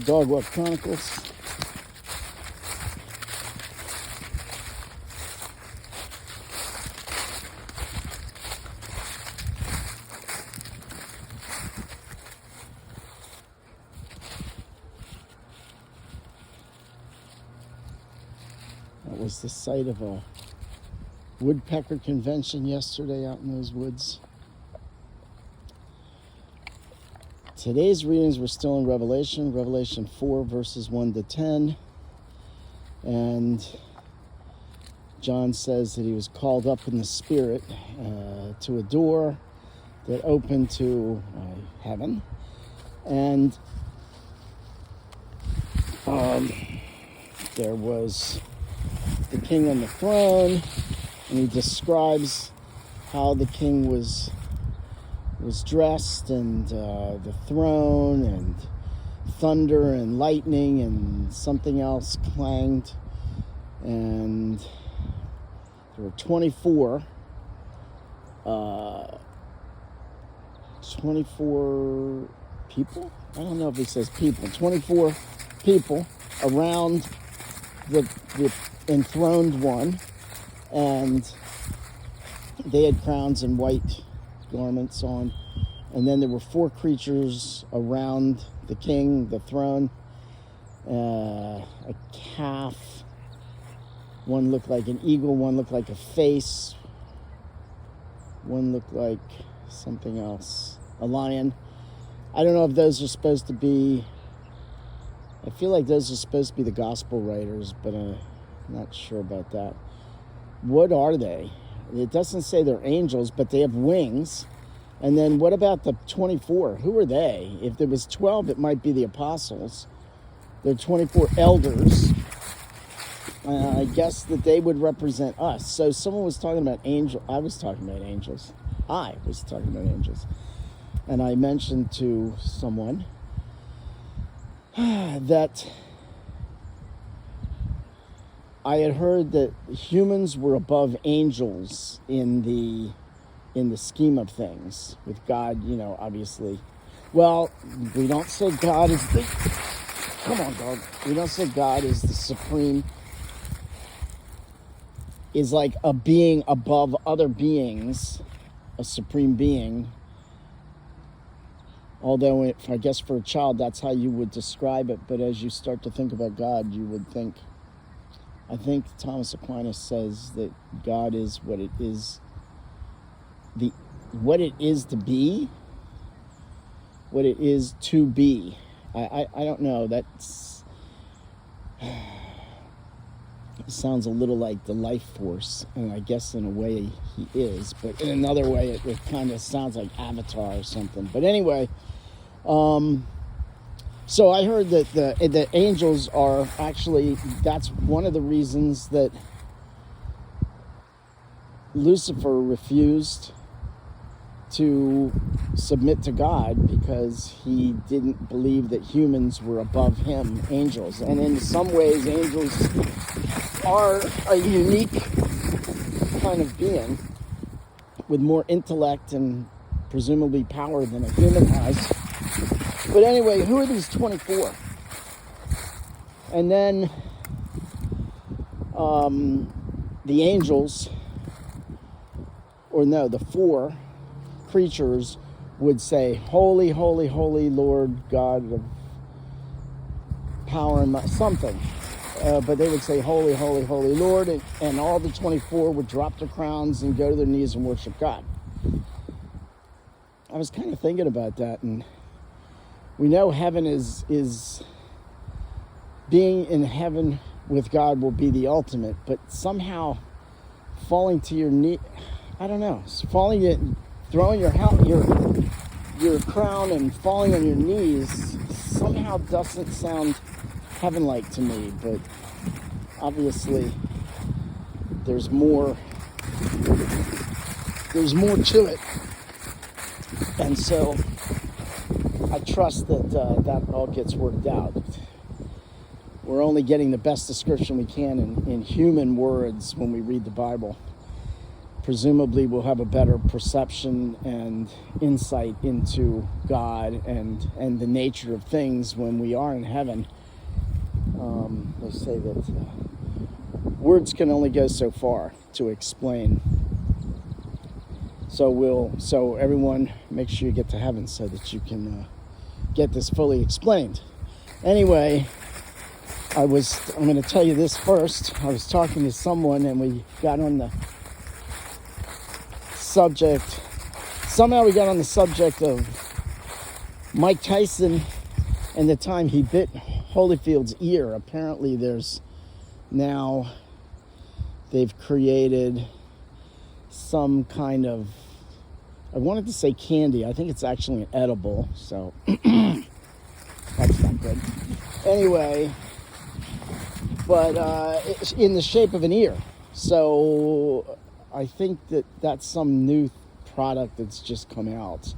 Dog Walk Chronicles. That was the site of a woodpecker convention yesterday out in those woods. Today's readings were still in Revelation 4, verses 1 to 10. And John says that he was called up in the Spirit to a door that opened to heaven. And there was the king on the throne, and he describes how the king was dressed, and the throne, and thunder and lightning, and something else clanged, and there were 24 people. I don't know if he says people. 24 people around the enthroned one, and they had crowns and white garments on, and then there were 4 creatures around the king, the throne, a calf, one looked like an eagle, one looked like a face, one looked like something else, a lion. I don't know if those are supposed to be, I feel like those are supposed to be the gospel writers, but I'm not sure about that. What are they? It doesn't say they're angels, but they have wings. And then what about the 24? Who are they? If there was 12, it might be the apostles. They're 24 elders. I guess that they would represent us. So someone was talking about angels. I was talking about angels. And I mentioned to someone that I had heard that humans were above angels in the scheme of things with God, obviously. Well, we don't say God is the... Come on, dog. We don't say God is the supreme... is like a being above other beings, a supreme being. Although, I guess for a child, that's how you would describe it. But as you start to think about God, you would think... I think Thomas Aquinas says that God is what it is, what it is to be. I don't know. That's it sounds a little like the life force, and I guess in a way he is, but in another way it kind of sounds like Avatar or something. But anyway, so I heard that the angels are actually, that's one of the reasons that Lucifer refused to submit to God, because he didn't believe that humans were above him, angels. And in some ways, angels are a unique kind of being with more intellect and presumably power than a human has. But anyway, who are these 24? And then the angels, or no, the 4 creatures would say, "Holy, holy, holy Lord God of power and might," something. But they would say, "Holy, holy, holy Lord," and all the 24 would drop their crowns and go to their knees and worship God. I was kind of thinking about that, and we know heaven is being in heaven with God will be the ultimate, but somehow falling to your knee, I don't know, throwing your crown and falling on your knees somehow doesn't sound heaven-like to me. But obviously there's more to it, and so I trust that that all gets worked out. We're only getting the best description we can in human words when we read the Bible. presumably we'll have a better perception and insight into God and the nature of things when we are in heaven. They say that words can only go so far to explain. So everyone, make sure you get to heaven so that you can get this fully explained. Anyway, I'm going to tell you this first. I was talking to someone and we got on the subject. Somehow we got on the subject of Mike Tyson and the time he bit Holyfield's ear. Apparently they've created some kind of, I wanted to say candy. I think it's actually an edible, so that's not good. Anyway, but it's in the shape of an ear. So I think that's some new product that's just come out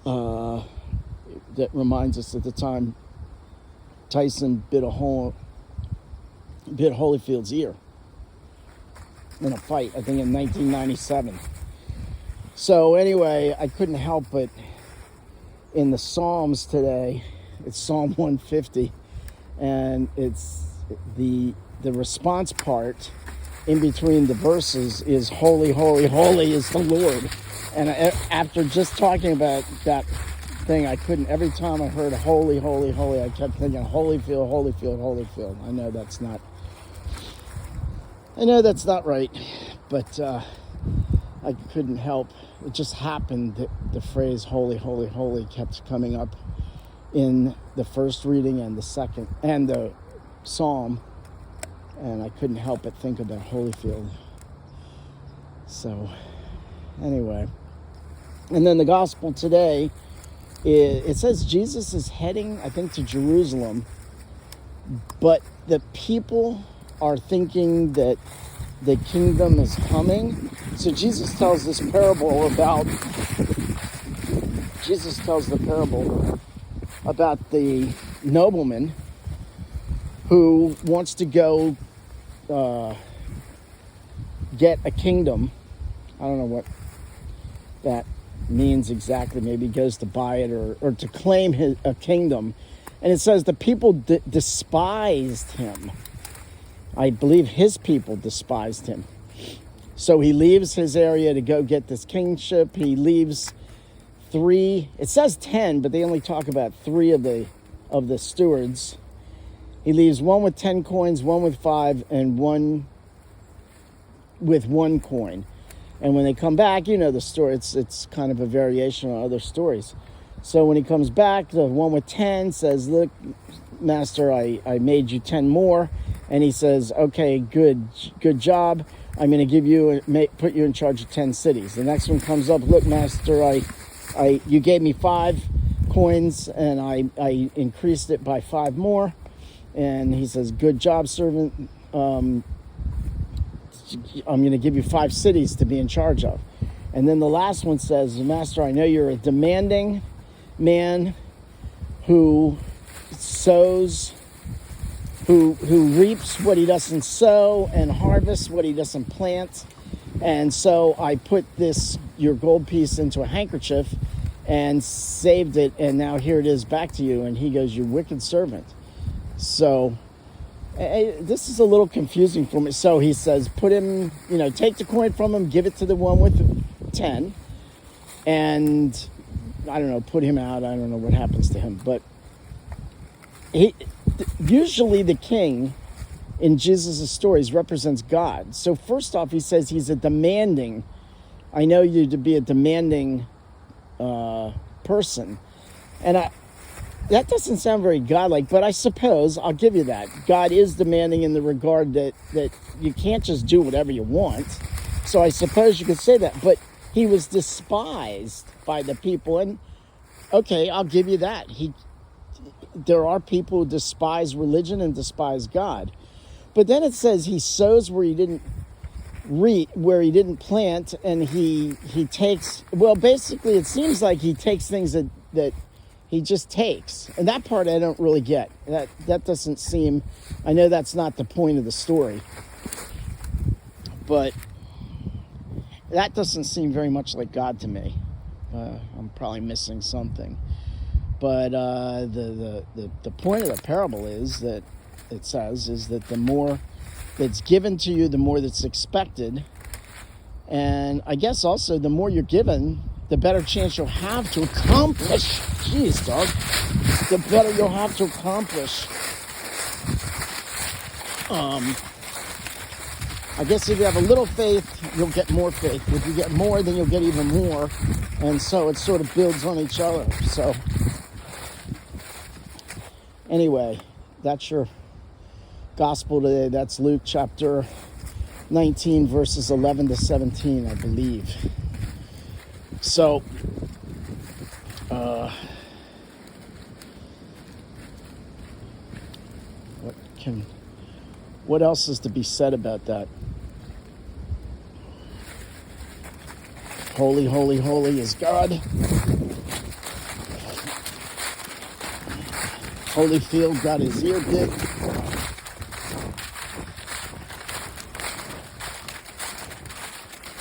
that reminds us at the time Tyson bit Holyfield's ear in a fight, I think in 1997. So anyway, I couldn't help but in the Psalms today, it's Psalm 150, and it's the response part in between the verses is holy, holy, holy is the Lord. And after just talking about that thing, I couldn't, every time I heard holy, holy, holy, I kept thinking Holyfield, Holyfield, Holyfield. I know that's not right, but I couldn't help. It just happened that the phrase holy, holy, holy kept coming up in the first reading and the second, and the psalm, and I couldn't help but think about Holyfield. So, anyway. And then the gospel today, it says Jesus is heading, I think, to Jerusalem, but the people are thinking that the kingdom is coming. So Jesus tells the parable about the nobleman who wants to go get a kingdom. I don't know what that means exactly. Maybe he goes to buy it or to claim a kingdom. And it says the people despised him. I believe his people despised him. So he leaves his area to go get this kingship. He leaves 3, it says 10, but they only talk about 3 of the stewards. He leaves 1 with 10 coins, 1 with 5, and 1 with 1 coin. And when they come back, you know the story, it's kind of a variation on other stories. So when he comes back, the 1 with 10 says, look, master, I made you 10 more. And he says, okay, good job. I'm going to give you, put you in charge of 10 cities. The next one comes up, look, master, you gave me 5 coins and I increased it by 5 more. And he says, good job, servant. I'm going to give you 5 cities to be in charge of. And then the last one says, master, I know you're a demanding man who sows, who reaps what he doesn't sow and harvests what he doesn't plant. And so I put your gold piece into a handkerchief and saved it, and now here it is back to you. And he goes, you wicked servant. So this is a little confusing for me. So he says, put him, take the coin from him, give it to the one with 10, and I don't know, put him out. I don't know what happens to him, but usually the king in Jesus' stories represents God. So first off, he says he's a demanding, I know you to be a demanding person. And that doesn't sound very godlike, but I suppose I'll give you that. God is demanding in the regard that you can't just do whatever you want. So I suppose you could say that. But he was despised by the people. And okay, I'll give you that. There are people who despise religion and despise God. But then it says he sows where he didn't where he didn't plant, and he takes, well, basically it seems like he takes things that he just takes. And that part I don't really get. That doesn't seem, I know that's not the point of the story. But That doesn't seem very much like God to me. I'm probably missing something. But the point of the parable is that it says is that the more that's given to you, the more that's expected. And I guess also the more you're given, the better chance you'll have to accomplish. Jeez, dog. The better you'll have to accomplish. I guess if you have a little faith, you'll get more faith. If you get more, then you'll get even more. And so it sort of builds on each other. So anyway, that's your gospel today. That's Luke chapter 19, verses 11 to 17, I believe. So, what else is to be said about that? Holy, holy, holy is God. Holyfield got his ear bit.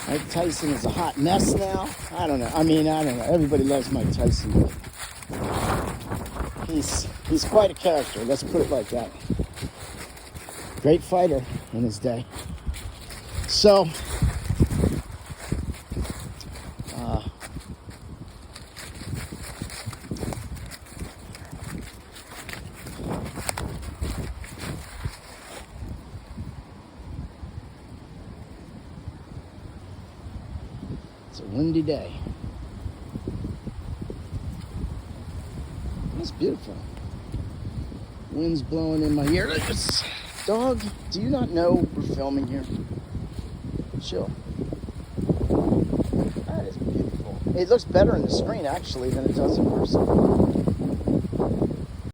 Mike Tyson is a hot mess now. I don't know. I don't know. Everybody loves Mike Tyson, but he's quite a character. Let's put it like that. Great fighter in his day. So, it's a windy day. It's beautiful. Wind's blowing in my ear. Dog, do you not know we're filming here? Chill. That is beautiful. It looks better on the screen, actually, than it does in person.